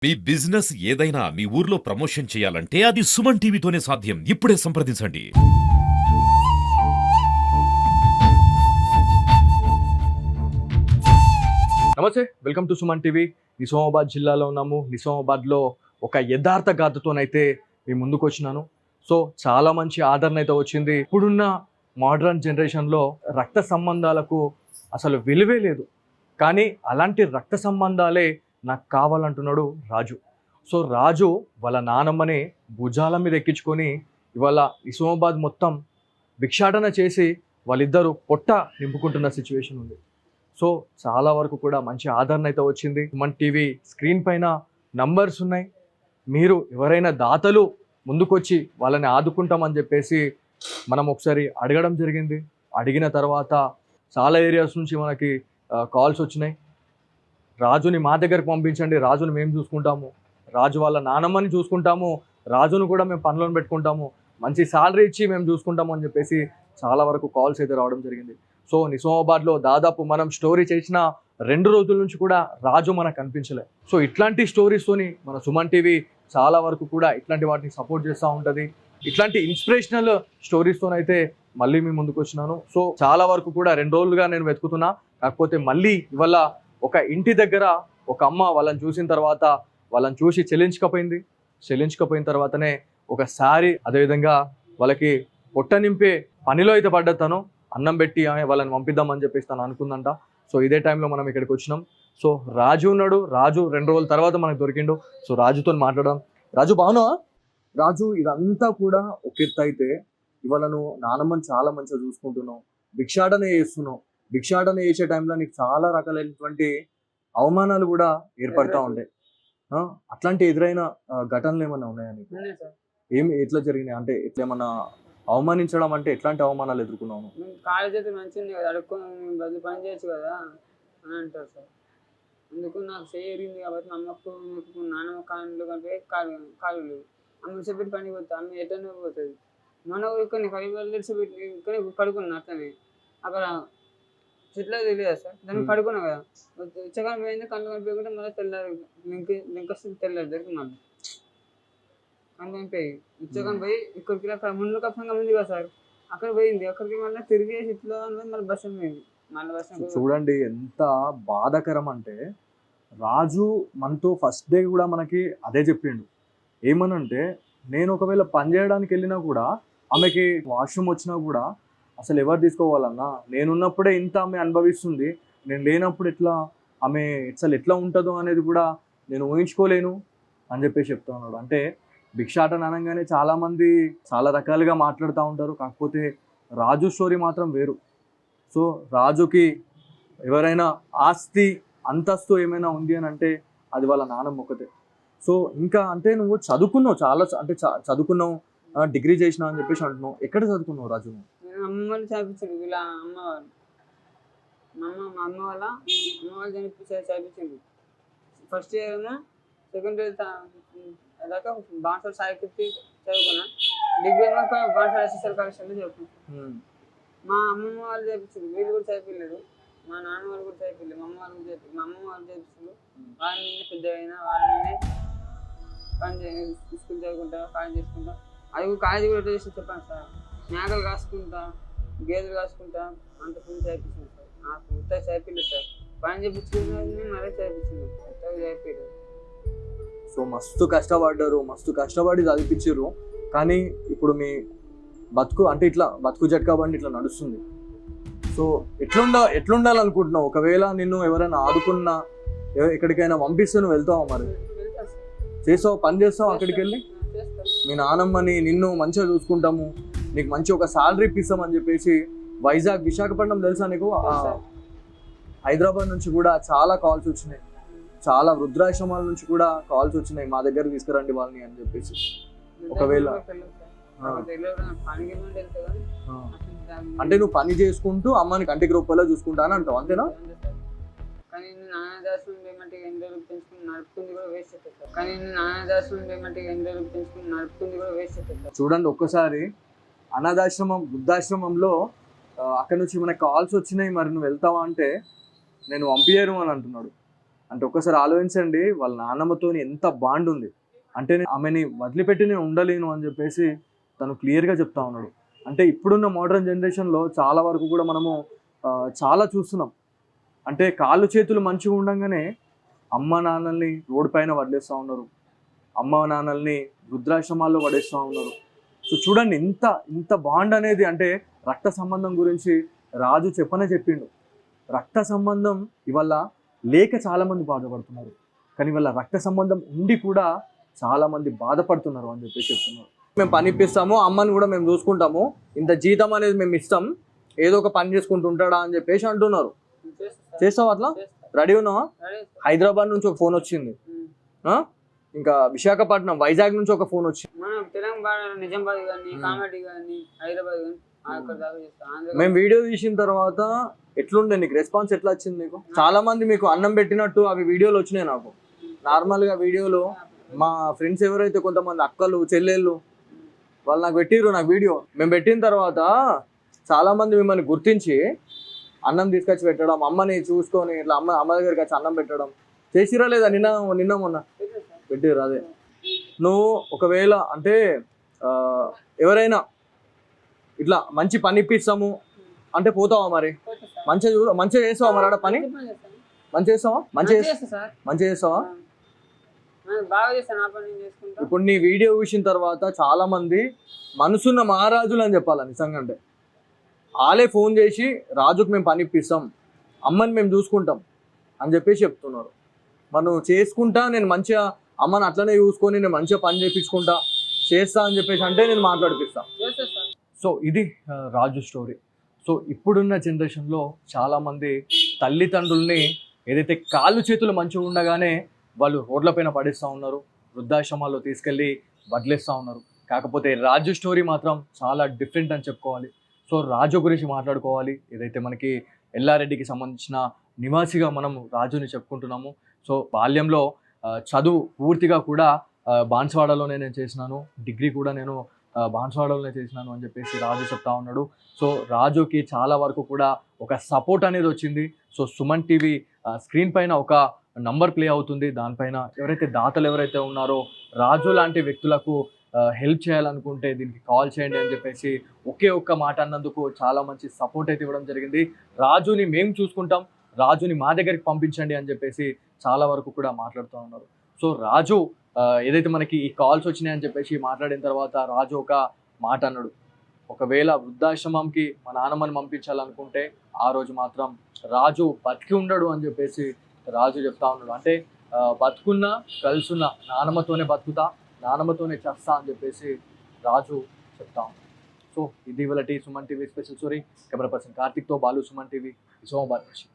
మీ business ఏదైనా మీ ఊర్లో promotion చేయాలంటే అది సుమన్ టీవీతోనే సాధ్యం. ఇప్పుడే సంప్రదించండి. నమస్తే, welcome to Suman TV. Nizamabad జిల్లాలో ఉన్నాము. నిజామాబాద్లో ఒక యథార్థ గాథతోనైతే మీ ముందుకు వచ్చినాను. సో చాలా మంచి ఆదరణ అయితే వచ్చింది. ఇప్పుడున్న మోడర్న్ జనరేషన్లో రక్త సంబంధాలకు అసలు విలువే లేదు, కానీ అలాంటి రక్త సంబంధాలే నాకు కావాలంటున్నాడు రాజు. సో రాజు వాళ్ళ నానమ్మని భుజాల మీద ఎక్కించుకొని ఇవాళ నిజామాబాద్ మొత్తం భిక్షాటన చేసి వాళ్ళిద్దరూ పొట్ట నింపుకుంటున్న సిచ్యువేషన్ ఉంది. సో చాలా వరకు కూడా మంచి ఆదరణ అయితే వచ్చింది. సుమన్ టీవీ స్క్రీన్ పైన నంబర్స్ ఉన్నాయి. మీరు ఎవరైనా దాతలు ముందుకొచ్చి వాళ్ళని ఆదుకుంటామని చెప్పేసి మనం ఒకసారి అడగడం జరిగింది. అడిగిన తర్వాత చాలా ఏరియాస్ నుంచి మనకి కాల్స్ వచ్చినాయి. రాజుని మా దగ్గరకు పంపించండి, రాజుని మేము చూసుకుంటాము, రాజు వాళ్ళ నానమ్మని చూసుకుంటాము, రాజును కూడా మేము పనులను పెట్టుకుంటాము, మంచి శాలరీ ఇచ్చి మేము చూసుకుంటాము అని చెప్పేసి చాలా వరకు కాల్స్ అయితే రావడం జరిగింది. సో నిజామాబాద్లో దాదాపు మనం స్టోరీ చేసిన 2 రోజుల నుంచి కూడా రాజు మనకు కనిపించలే. సో ఇట్లాంటి స్టోరీస్తోని మన సుమన్ టీవీ చాలా వరకు కూడా ఇట్లాంటి వాటిని సపోర్ట్ చేస్తూ ఉంటుంది. ఇట్లాంటి ఇన్స్పిరేషనల్ స్టోరీస్తోనైతే మళ్ళీ మీ ముందుకు వచ్చినాను. సో చాలా వరకు కూడా 2 రోజులుగా నేను వెతుకుతున్నా. కాకపోతే మళ్ళీ ఇవాళ ఒక ఇంటి దగ్గర ఒక అమ్మ వాళ్ళని చూసిన తర్వాత వాళ్ళని చూసి చెల్లించకపోయిన తర్వాతనే ఒక శారీ, అదేవిధంగా వాళ్ళకి పొట్ట నింపే పనిలో అయితే పడ్డతాను, అన్నం పెట్టి వాళ్ళని పంపిద్దామని చెప్పేసి తను అనుకుందంట. సో ఇదే టైంలో మనం ఇక్కడికి వచ్చినాం. సో రాజు ఉన్నాడు. రాజు 2 రోజుల తర్వాత మనకు దొరికిండు. సో రాజుతో మాట్లాడదాం. రాజు బాగున్నావా? రాజు, ఇదంతా కూడా ఒక ఎత్తు అయితే ఇవాళ నువ్వు నానమ్మని చాలా మంచిగా చూసుకుంటున్నావు, భిక్షాటన చేస్తున్నావు. భిక్షాటన చేసే టైంలో నీకు చాలా రకాలైనటువంటి అవమానాలు కూడా ఏర్పడతా ఉంటాయి. అట్లాంటి ఎదురైన ఘటనలు ఏమైనా ఉన్నాయా నీకు? ఎట్లా జరిగినాయి? అంటే ఎట్లా ఏమన్నా అవమానించడం అంటే ఎట్లాంటి అవమానాలు ఎదుర్కొన్నావు? కాలేజ్ అయితే మంచిగా కదా, అడుక్కొని బదులు పని చేయొచ్చు కదా అని అంటారు సార్. అందుకు నాకు చేయరింది కాబట్టి మా అమ్మకు నాన్నమ్మ కాళ్ళు కంటే కాలు లేవు. అమ్మ విడిచిపెట్టి పని పోతా, అమ్మ ఎటనే పోతుంది. మన ఇక్కడ 5 వేలు విడిచిపెట్టి ఇక్కడ పడుకున్నా. అట్లనే అక్కడ చెట్ల తెలియదు సార్, దాన్ని పడుకున్నా కదా, ఉచ్చగా పోయింది. కళ్ళు కనిపించకుండా మళ్ళీ తెల్లారు లింకొస్తుంది, తెల్లారు దగ్గర మళ్ళీ కళ్ళు కనిపోయి ఉచ్చగా పోయి ఇక్కడికి అక్కడ ముందు కప్పంగా ఉంది కదా సార్, అక్కడ పోయింది. అక్కడికి మళ్ళీ తిరిగి ఇట్లా మళ్ళీ బస్ పోయింది. మళ్ళీ బస్ చూడండి ఎంత బాధాకరం అంటే, రాజు మనతో ఫస్ట్ డే కూడా మనకి అదే చెప్పిండు. ఏమనంటే, నేను ఒకవేళ పని చేయడానికి వెళ్ళినా కూడా ఆమెకి వాష్రూమ్ వచ్చినా కూడా అసలు ఎవరు తీసుకోవాలన్నా, నేనున్నప్పుడే ఇంత ఆమె అనుభవిస్తుంది, నేను లేనప్పుడు ఆమె అసలు ఎట్లా ఉంటుందో అనేది కూడా నేను ఊహించుకోలేను అని చెప్పేసి చెప్తా ఉన్నాడు. అంటే భిక్షాటన అనగానే చాలామంది చాలా రకాలుగా మాట్లాడుతూ ఉంటారు. కాకపోతే రాజు స్టోరీ మాత్రం వేరు. సో రాజుకి ఎవరైనా ఆస్తి అంతస్తు ఏమైనా ఉంది అని అంటే అది వాళ్ళ నాన్నమ్మ ఒకటే. సో ఇంకా అంటే నువ్వు చదువుకున్నావు, చాలా అంటే చదువుకున్నావు, డిగ్రీ చేసినావు అని చెప్పేసి అంటున్నావు. ఎక్కడ చదువుకున్నావు రాజు? అమ్మని చదివించింది వీళ్ళ అమ్మవాళ్ళు. మా అమ్మ వాళ్ళ చదివించింది. ఫస్ట్ ఇయర్ ఏమో, సెకండ్ ఇయర్ దాకా బాన్సర్ సాహిత్య చదువుకున్నా. డిగ్రీ ఏమో బాన్సర్ ఎస్ఎస్ఆర్ కళాశాలలో చదువుకున్నాను. మా అమ్మమ్మ వాళ్ళు చదివించింది, వీళ్ళు కూడా చదివిలేదు. మా నాన్న వాళ్ళు కూడా చదివిలేదు, మా అమ్మ వాళ్ళు మా అమ్మమ్మ వాళ్ళు చదివించారు. వాళ్ళని పెద్ద అయినా వాళ్ళని పని స్కూల్ చదువుకుంటా, కాలేజ్ చేసుకుంటా. అది కాలేజీ కూడా చేసి చెప్పాను సార్. మేకలు కాసుకుంటా, గేదెలు కాసుకుంటా, అంత పని చేయించింది సార్. నాకు ఉత్తగా చేయించలేదు సార్. పని చేయించుకున్నది మరీ చేయించింది, ఉత్తగా చేయించలేదు. సో మస్తు కష్టపడ్డారు, మస్తు కష్టపడి చదివించారు. కానీ ఇప్పుడు మీ బతుకు అంటే ఇట్లా బతుకు జట్కా బండి ఇట్లా నడుస్తుంది. సో ఎట్లుండాలనుకుంటున్నావు? ఒకవేళ నిన్ను ఎవరైనా ఆదుకున్నా, ఎక్కడికైనా పంపిస్తే నువ్వు వెళ్తావా? మరి చేస్తావు, పని చేస్తావు అక్కడికి వెళ్ళి? మీ నానమ్మని నిన్ను మంచిగా చూసుకుంటాము, నీకు మంచి ఒక శాలరీ ఇప్పిస్తామని చెప్పేసి వైజాగ్, విశాఖపట్నం తెలుసా నీకు? హైదరాబాద్ నుంచి కూడా చాలా కాల్స్ వచ్చినాయి, చాలా వృద్ధాశ్రమాల నుంచి కూడా కాల్స్ వచ్చినాయి, మా దగ్గర తీసుకురండి వాళ్ళని అని చెప్పేసి. ఒకవేళ అంటే నువ్వు పని చేసుకుంటూ అమ్మని కంటికి రూపాయలో చూసుకుంటా అని అంటావు, అంతేనా? కానీ నాన్నదాసు ఏమంటే 8 రోజులు పెంచుకుని నడుపుకుంది కూడా వేస్ట్ అవుతుంది. కానీ నాన్నదాసు ఏమంటే 8 రోజులు పెంచుకుని నడుపుకుంది కూడా వేస్ట్ అవుతుంది. చూడండి, ఒక్కసారి అనాథాశ్రమం, వృద్ధాశ్రమంలో అక్కడ నుంచి మనకు కాల్స్ వచ్చినాయి, మరి నువ్వు వెళ్తావా అంటే నేను పంపించను అని అంటున్నాడు. అంటే ఒక్కసారి ఆలోచించండి, వాళ్ళ నాన్నమ్మతో ఎంత బాండ్ ఉంది అంటే ఆమెని వదిలిపెట్టి నేను ఉండలేను అని చెప్పేసి తను క్లియర్గా చెప్తా ఉన్నాడు. అంటే ఇప్పుడున్న మోడర్న్ జనరేషన్లో చాలా వరకు కూడా మనము చాలా చూస్తున్నాం. అంటే కాళ్ళు చేతులు మంచిగా ఉండగానే అమ్మ నాన్నల్ని రోడ్డు పైన వదిలేస్తూ ఉన్నారు, అమ్మ నాన్నల్ని వృద్ధాశ్రమాల్లో పడేస్తూ ఉన్నారు. సో చూడండి ఇంత ఇంత బాండ్ అనేది. అంటే రక్త సంబంధం గురించి రాజు చెప్పిండు. రక్త సంబంధం ఇవాళ లేక చాలామంది బాధపడుతున్నారు, కానీ వాళ్ళ రక్త సంబంధం ఉండి కూడా చాలామంది బాధపడుతున్నారు అని చెప్పేసి చెప్తున్నారు. మేము పని ఇప్పిస్తాము, అమ్మని కూడా మేము చూసుకుంటాము, ఇంత జీతం అనేది మేము ఇస్తాం, ఏదో ఒక పని చేసుకుంటూ ఉంటాడా అని చెప్పేసి అంటున్నారు. చేస్తావు అట్లా? రెడీ ఉన్నావా? హైదరాబాద్ నుంచి ఒక ఫోన్ వచ్చింది, ఇంకా విశాఖపట్నం వైజాగ్ నుంచి ఒక ఫోన్ వచ్చింది. మనం తెలంగాణ నిజామాబాద్ కానీ కామారెడ్డి కానీ హైదరాబాద్ కానీ మేము వీడియో తీసిన తర్వాత ఎట్లుండే నీకు రెస్పాన్స్ ఎట్లా వచ్చింది? నీకు చాలా మంది మీకు అన్నం పెట్టినట్టు అవి వీడియోలు వచ్చినాయి. నాకు నార్మల్గా వీడియోలు మా ఫ్రెండ్స్ ఎవరైతే కొంతమంది అక్కలు చెల్లెళ్ళు వాళ్ళు నాకు పెట్టిర్రు నాకు వీడియో. మేము పెట్టిన తర్వాత చాలా మంది మిమ్మల్ని గుర్తించి అన్నం తీసుకొచ్చి పెట్టడం, అమ్మని చూసుకొని ఇట్లా అమ్మ దగ్గరికి వచ్చి అన్నం పెట్టడం చేసిరా లేదా? నిన్న మొన్న పెట్టిర్రు. అదే నువ్వు ఒకవేళ అంటే ఎవరైనా ఇట్లా మంచి పని ఇప్పిస్తాము అంటే పోతావా? మరి మంచిగా చేస్తావా? మరి ఆడ పని మంచిగా చేస్తావా? మంచిగా చేస్తావా? ఇప్పుడు నీ వీడియో చూసిన తర్వాత చాలా మంది మనసున్న మహారాజులు అని చెప్పాలి నిజంగా. అంటే వాళ్ళే ఫోన్ చేసి రాజుకు మేము పని ఇప్పిస్తాం, అమ్మని మేము చూసుకుంటాం అని చెప్పేసి చెప్తున్నారు. మనం చేసుకుంటా, నేను మంచిగా అమ్మని అట్లనే చూసుకొని నేను మంచిగా పని చేయించుకుంటా చేస్తా అని చెప్పేసి అంటే నేను మాట్లాడిపిస్తా. సో ఇది రాజు స్టోరీ. సో ఇప్పుడున్న జనరేషన్లో చాలామంది తల్లిదండ్రుల్ని ఏదైతే కాళ్ళు చేతులు మంచిగా ఉండగానే వాళ్ళు రోడ్లపైన పడేస్తూ ఉన్నారు, వృద్ధాశ్రమాల్లో తీసుకెళ్ళి వదిలేస్తూ ఉన్నారు. కాకపోతే రాజు స్టోరీ మాత్రం చాలా డిఫరెంట్ అని చెప్పుకోవాలి. సో రాజు గురించి మాట్లాడుకోవాలి. ఏదైతే మనకి ఎల్లారెడ్డికి సంబంధించిన నివాసిగా మనం రాజుని చెప్పుకుంటున్నాము. సో బాల్యంలో చదువు పూర్తిగా కూడా బాన్స్వాడలోనే నేను చేసినాను, డిగ్రీ కూడా నేను బాన్స్వాడలోనే చేసినాను అని చెప్పేసి రాజు చెప్తా ఉన్నాడు. సో రాజుకి చాలా వరకు కూడా ఒక సపోర్ట్ అనేది వచ్చింది. సో సుమన్ టీవీ స్క్రీన్ పైన ఒక నంబర్ ప్లే అవుతుంది, దానిపైన ఎవరైతే దాతలు ఎవరైతే ఉన్నారో రాజు లాంటి వ్యక్తులకు హెల్ప్ చేయాలనుకుంటే దీనికి కాల్ చేయండి అని చెప్పేసి ఒకే ఒక్క మాట అన్నందుకు చాలా మంచి సపోర్ట్ అయితే ఇవ్వడం జరిగింది. రాజుని మేము చూసుకుంటాం, రాజుని మా దగ్గరికి పంపించండి అని చెప్పేసి చాలా వరకు కూడా మాట్లాడుతూ ఉన్నారు. సో రాజు ఏదైతే మనకి ఈ కాల్స్ వచ్చినాయని చెప్పేసి మాట్లాడిన తర్వాత రాజు ఒక మాట అన్నాడు, ఒకవేళ వృద్ధాశ్రమంకి మా నాన్నమ్మని పంపించాలనుకుంటే ఆ రోజు మాత్రం రాజు బతికి ఉండడు అని చెప్పేసి రాజు చెప్తా ఉన్నాడు. అంటే బతుకున్నా కలుసున్నా నానమ్మతోనే బతుకుతా, నానమ్మతోనే చేస్తా అని చెప్పేసి రాజు చెప్తా ఉన్నాడు. సో ఇది ఇవాళ Suman TV special story. Camera person కార్తిక్తో బాలు, సుమన్ టీవీ, నిజామాబాద్ నుంచి.